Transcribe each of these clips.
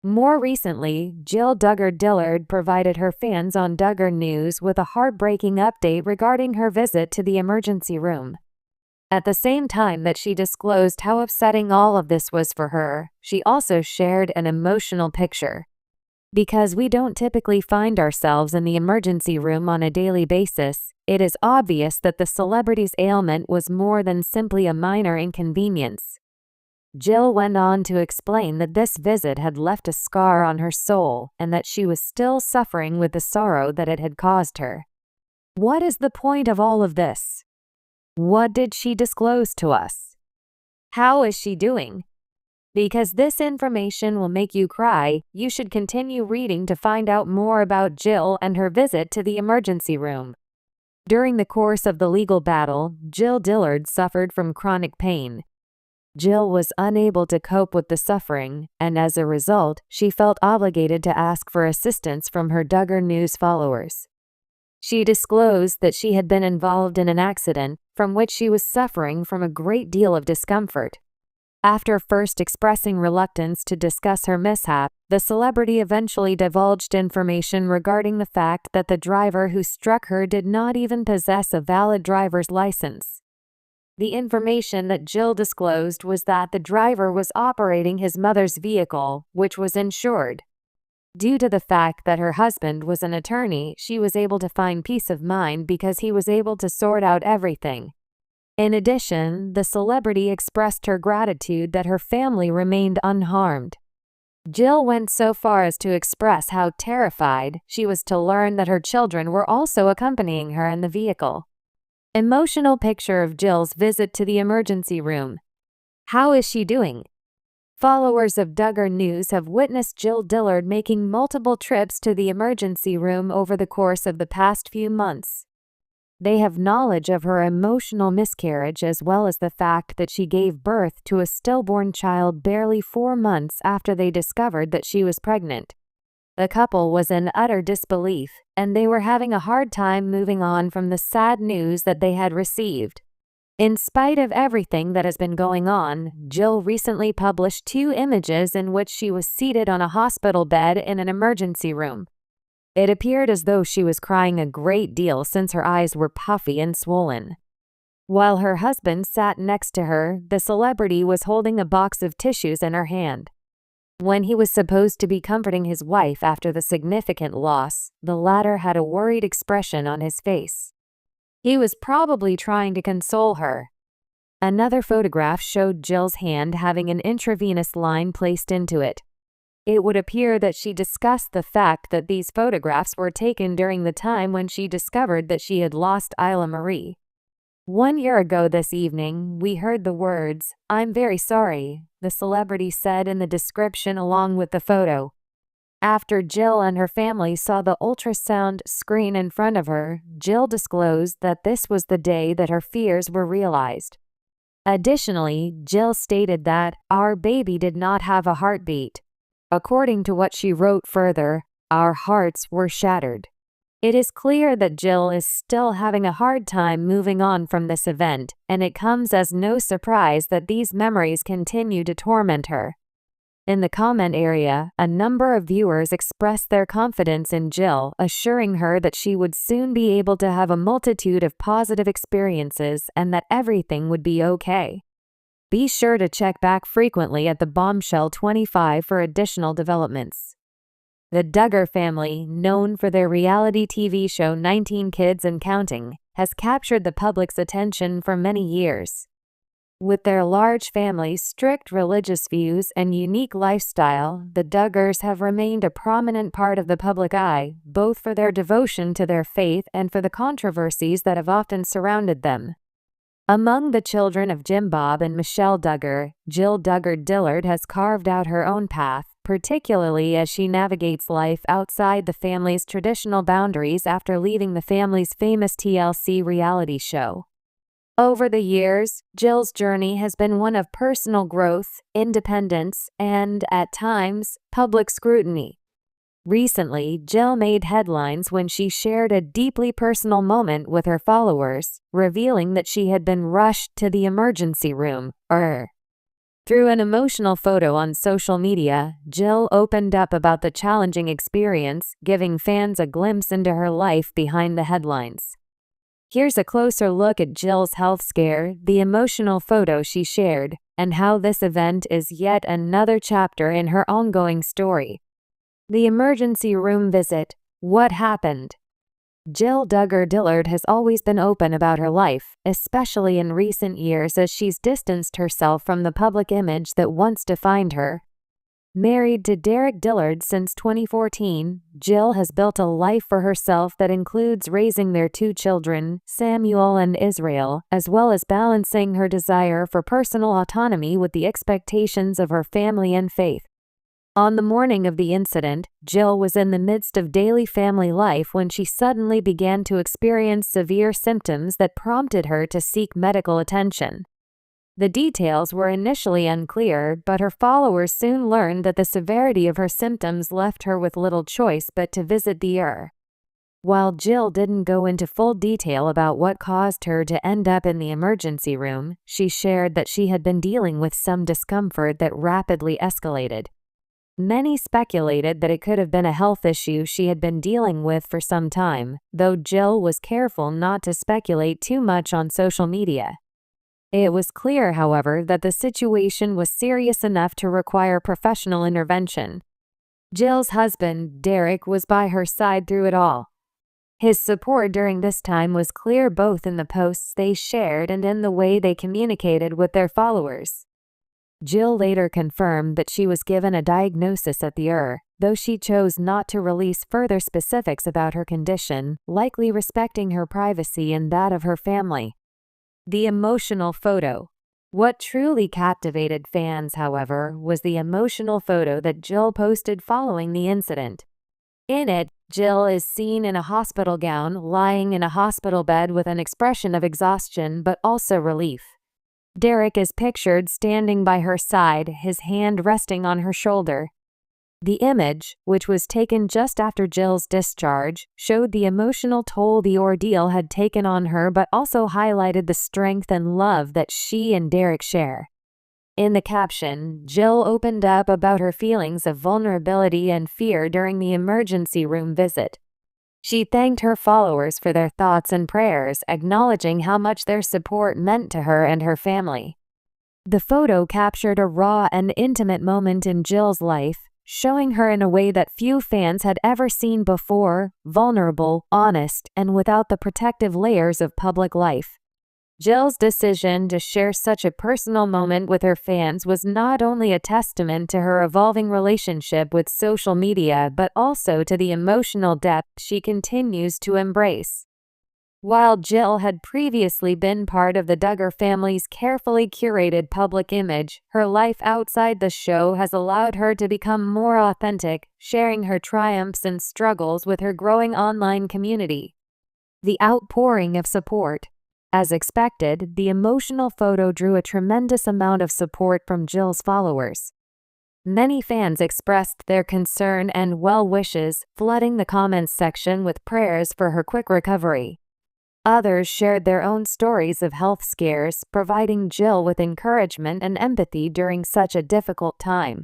More recently, Jill Dillard provided her fans on Duggar News with a heartbreaking update regarding her visit to the emergency room. At the same time that she disclosed how upsetting all of this was for her, she also shared an emotional picture. Because we don't typically find ourselves in the emergency room on a daily basis, it is obvious that the celebrity's ailment was more than simply a minor inconvenience. Jill went on to explain that this visit had left a scar on her soul and that she was still suffering with the sorrow that it had caused her. What is the point of all of this? What did she disclose to us? How is she doing? Because this information will make you cry, you should continue reading to find out more about Jill and her visit to the emergency room. During the course of the legal battle, Jill Dillard suffered from chronic pain. Jill was unable to cope with the suffering, and as a result, she felt obligated to ask for assistance from her Duggar News followers. She disclosed that she had been involved in an accident from which she was suffering from a great deal of discomfort. After first expressing reluctance to discuss her mishap, the celebrity eventually divulged information regarding the fact that the driver who struck her did not even possess a valid driver's license. The information that Jill disclosed was that the driver was operating his mother's vehicle, which was insured. Due to the fact that her husband was an attorney, she was able to find peace of mind because he was able to sort out everything. In addition, the celebrity expressed her gratitude that her family remained unharmed. Jill went so far as to express how terrified she was to learn that her children were also accompanying her in the vehicle. Emotional picture of Jill's visit to the emergency room. How is she doing? Followers of Duggar News have witnessed Jill Dillard making multiple trips to the emergency room over the course of the past few months. They have knowledge of her emotional miscarriage as well as the fact that she gave birth to a stillborn child barely 4 months after they discovered that she was pregnant. The couple was in utter disbelief, and they were having a hard time moving on from the sad news that they had received. In spite of everything that has been going on, Jill recently published 2 images in which she was seated on a hospital bed in an emergency room. It appeared as though she was crying a great deal since her eyes were puffy and swollen. While her husband sat next to her, the celebrity was holding a box of tissues in her hand. When he was supposed to be comforting his wife after the significant loss, the latter had a worried expression on his face. He was probably trying to console her. Another photograph showed Jill's hand having an intravenous line placed into it. It would appear that she discussed the fact that these photographs were taken during the time when she discovered that she had lost Isla Marie. 1 year ago this evening, we heard the words, "I'm very sorry," the celebrity said in the description along with the photo. After Jill and her family saw the ultrasound screen in front of her, Jill disclosed that this was the day that her fears were realized. Additionally, Jill stated that, "Our baby did not have a heartbeat." According to what she wrote further, "Our hearts were shattered." It is clear that Jill is still having a hard time moving on from this event, and it comes as no surprise that these memories continue to torment her. In the comment area, a number of viewers expressed their confidence in Jill, assuring her that she would soon be able to have a multitude of positive experiences and that everything would be okay. Be sure to check back frequently at the Bombshell 25 for additional developments. The Duggar family, known for their reality TV show 19 Kids and Counting, has captured the public's attention for many years. With their large family, strict religious views, and unique lifestyle, the Duggars have remained a prominent part of the public eye, both for their devotion to their faith and for the controversies that have often surrounded them. Among the children of Jim Bob and Michelle Duggar, Jill Dillard has carved out her own path, particularly as she navigates life outside the family's traditional boundaries after leaving the family's famous TLC reality show. Over the years, Jill's journey has been one of personal growth, independence, and, at times, public scrutiny. Recently, Jill made headlines when she shared a deeply personal moment with her followers, revealing that she had been rushed to the emergency room, Through an emotional photo on social media, Jill opened up about the challenging experience, giving fans a glimpse into her life behind the headlines. Here's a closer look at Jill's health scare, the emotional photo she shared, and how this event is yet another chapter in her ongoing story. The emergency room visit. What happened? Jill Duggar Dillard has always been open about her life, especially in recent years as she's distanced herself from the public image that once defined her. Married to Derek Dillard since 2014, Jill has built a life for herself that includes raising their 2 children, Samuel and Israel, as well as balancing her desire for personal autonomy with the expectations of her family and faith. On the morning of the incident, Jill was in the midst of daily family life when she suddenly began to experience severe symptoms that prompted her to seek medical attention. The details were initially unclear, but her followers soon learned that the severity of her symptoms left her with little choice but to visit the ER. While Jill didn't go into full detail about what caused her to end up in the emergency room, she shared that she had been dealing with some discomfort that rapidly escalated. Many speculated that it could have been a health issue she had been dealing with for some time, though Jill was careful not to speculate too much on social media. It was clear, however, that the situation was serious enough to require professional intervention. Jill's husband, Derek, was by her side through it all. His support during this time was clear both in the posts they shared and in the way they communicated with their followers. Jill later confirmed that she was given a diagnosis at the ER, though she chose not to release further specifics about her condition, likely respecting her privacy and that of her family. The emotional photo. What truly captivated fans, however, was the emotional photo that Jill posted following the incident. In it, Jill is seen in a hospital gown, lying in a hospital bed with an expression of exhaustion but also relief. Derek is pictured standing by her side, his hand resting on her shoulder. The image, which was taken just after Jill's discharge, showed the emotional toll the ordeal had taken on her but also highlighted the strength and love that she and Derek share. In the caption, Jill opened up about her feelings of vulnerability and fear during the emergency room visit. She thanked her followers for their thoughts and prayers, acknowledging how much their support meant to her and her family. The photo captured a raw and intimate moment in Jill's life, showing her in a way that few fans had ever seen before, vulnerable, honest, and without the protective layers of public life. Jill's decision to share such a personal moment with her fans was not only a testament to her evolving relationship with social media but also to the emotional depth she continues to embrace. While Jill had previously been part of the Duggar family's carefully curated public image, her life outside the show has allowed her to become more authentic, sharing her triumphs and struggles with her growing online community. The outpouring of support. As expected, the emotional photo drew a tremendous amount of support from Jill's followers. Many fans expressed their concern and well wishes, flooding the comments section with prayers for her quick recovery. Others shared their own stories of health scares, providing Jill with encouragement and empathy during such a difficult time.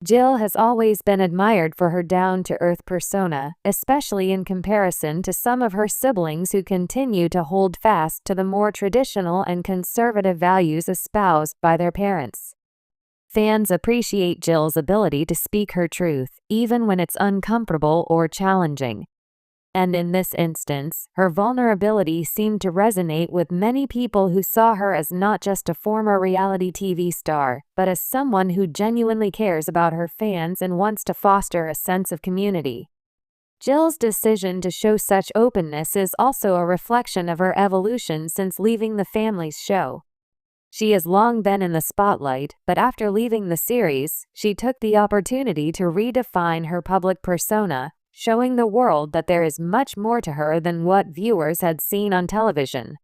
Jill has always been admired for her down-to-earth persona, especially in comparison to some of her siblings who continue to hold fast to the more traditional and conservative values espoused by their parents. Fans appreciate Jill's ability to speak her truth, even when it's uncomfortable or challenging. And in this instance, her vulnerability seemed to resonate with many people who saw her as not just a former reality TV star, but as someone who genuinely cares about her fans and wants to foster a sense of community. Jill's decision to show such openness is also a reflection of her evolution since leaving the family's show. She has long been in the spotlight, but after leaving the series, she took the opportunity to redefine her public persona, showing the world that there is much more to her than what viewers had seen on television.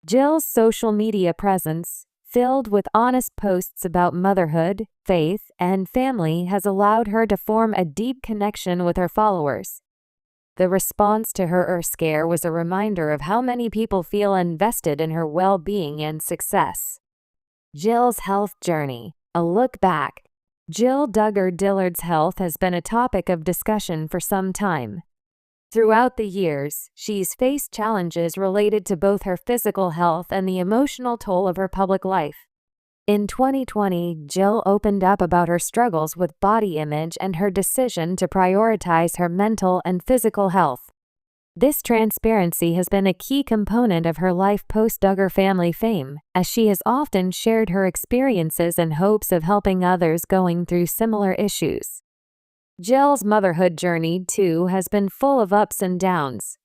Jill's social media presence, filled with honest posts about motherhood, faith, and family, has allowed her to form a deep connection with her followers. The response to her scare was a reminder of how many people feel invested in her well-being and success. Jill's health journey. A look back. Jill Duggar Dillard's health has been a topic of discussion for some time. Throughout the years, she's faced challenges related to both her physical health and the emotional toll of her public life. In 2020, Jill opened up about her struggles with body image and her decision to prioritize her mental and physical health. This transparency has been a key component of her life post-Duggar family fame, as she has often shared her experiences in hopes of helping others going through similar issues. Jill's motherhood journey, too, has been full of ups and downs.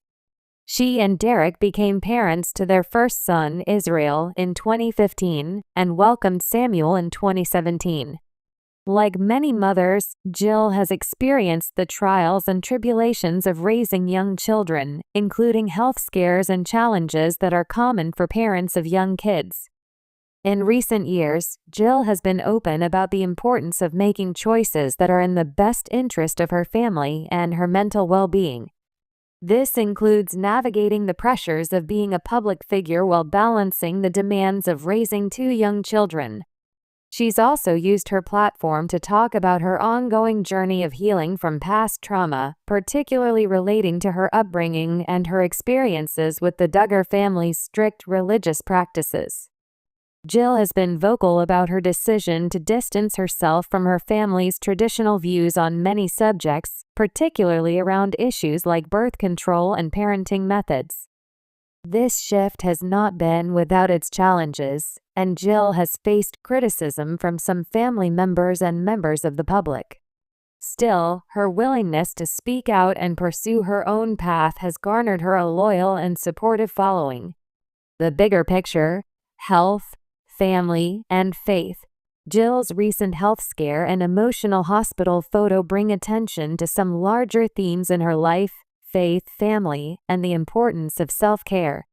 She and Derek became parents to their first son, Israel, in 2015 and welcomed Samuel in 2017. Like many mothers, Jill has experienced the trials and tribulations of raising young children, including health scares and challenges that are common for parents of young kids. In recent years, Jill has been open about the importance of making choices that are in the best interest of her family and her mental well-being. This includes navigating the pressures of being a public figure while balancing the demands of raising two young children. She's also used her platform to talk about her ongoing journey of healing from past trauma, particularly relating to her upbringing and her experiences with the Duggar family's strict religious practices. Jill has been vocal about her decision to distance herself from her family's traditional views on many subjects, particularly around issues like birth control and parenting methods. This shift has not been without its challenges, and Jill has faced criticism from some family members and members of the public. Still, her willingness to speak out and pursue her own path has garnered her a loyal and supportive following. The bigger picture: health, family, and faith. Jill's recent health scare and emotional hospital photo bring attention to some larger themes in her life: faith, family, and the importance of self-care.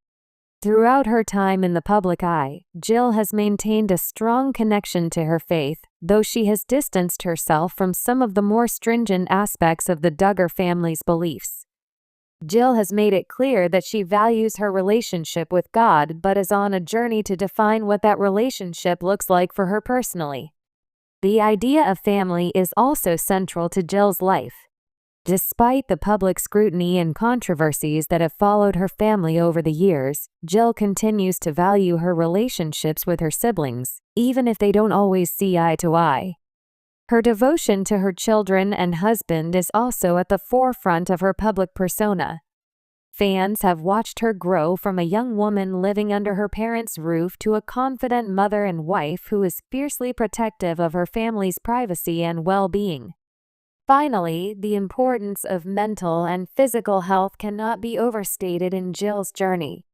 Throughout her time in the public eye, Jill has maintained a strong connection to her faith, though she has distanced herself from some of the more stringent aspects of the Duggar family's beliefs. Jill has made it clear that she values her relationship with God but is on a journey to define what that relationship looks like for her personally. The idea of family is also central to Jill's life. Despite the public scrutiny and controversies that have followed her family over the years, Jill continues to value her relationships with her siblings, even if they don't always see eye to eye. Her devotion to her children and husband is also at the forefront of her public persona. Fans have watched her grow from a young woman living under her parents' roof to a confident mother and wife who is fiercely protective of her family's privacy and well-being. Finally, the importance of mental and physical health cannot be overstated in Jill's journey.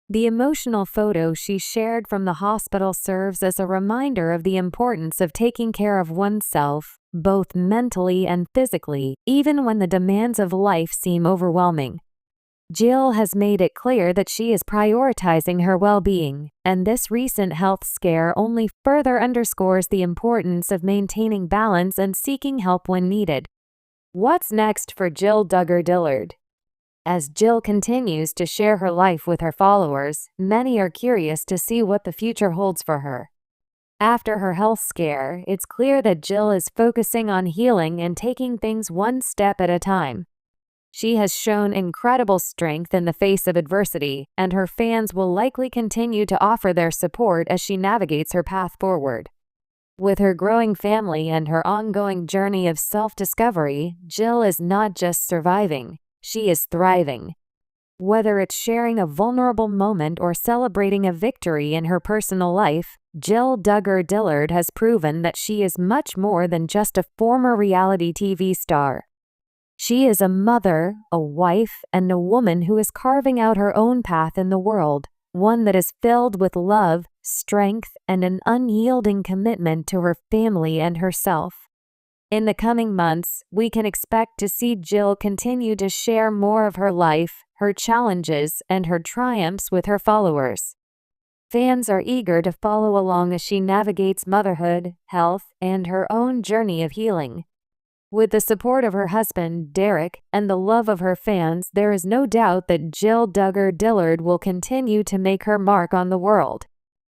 The emotional photo she shared from the hospital serves as a reminder of the importance of taking care of oneself, both mentally and physically, even when the demands of life seem overwhelming. Jill has made it clear that she is prioritizing her well-being, and this recent health scare only further underscores the importance of maintaining balance and seeking help when needed. What's next for Jill Duggar Dillard? As Jill continues to share her life with her followers, many are curious to see what the future holds for her. After her health scare, it's clear that Jill is focusing on healing and taking things one step at a time. She has shown incredible strength in the face of adversity, and her fans will likely continue to offer their support as she navigates her path forward. With her growing family and her ongoing journey of self-discovery, Jill is not just surviving, she is thriving. Whether it's sharing a vulnerable moment or celebrating a victory in her personal life, Jill Duggar Dillard has proven that she is much more than just a former reality TV star. She is a mother, a wife, and a woman who is carving out her own path in the world, one that is filled with love, strength, and an unyielding commitment to her family and herself. In the coming months, we can expect to see Jill continue to share more of her life, her challenges, and her triumphs with her followers. Fans are eager to follow along as she navigates motherhood, health, and her own journey of healing. With the support of her husband, Derek, and the love of her fans, there is no doubt that Jill Duggar Dillard will continue to make her mark on the world.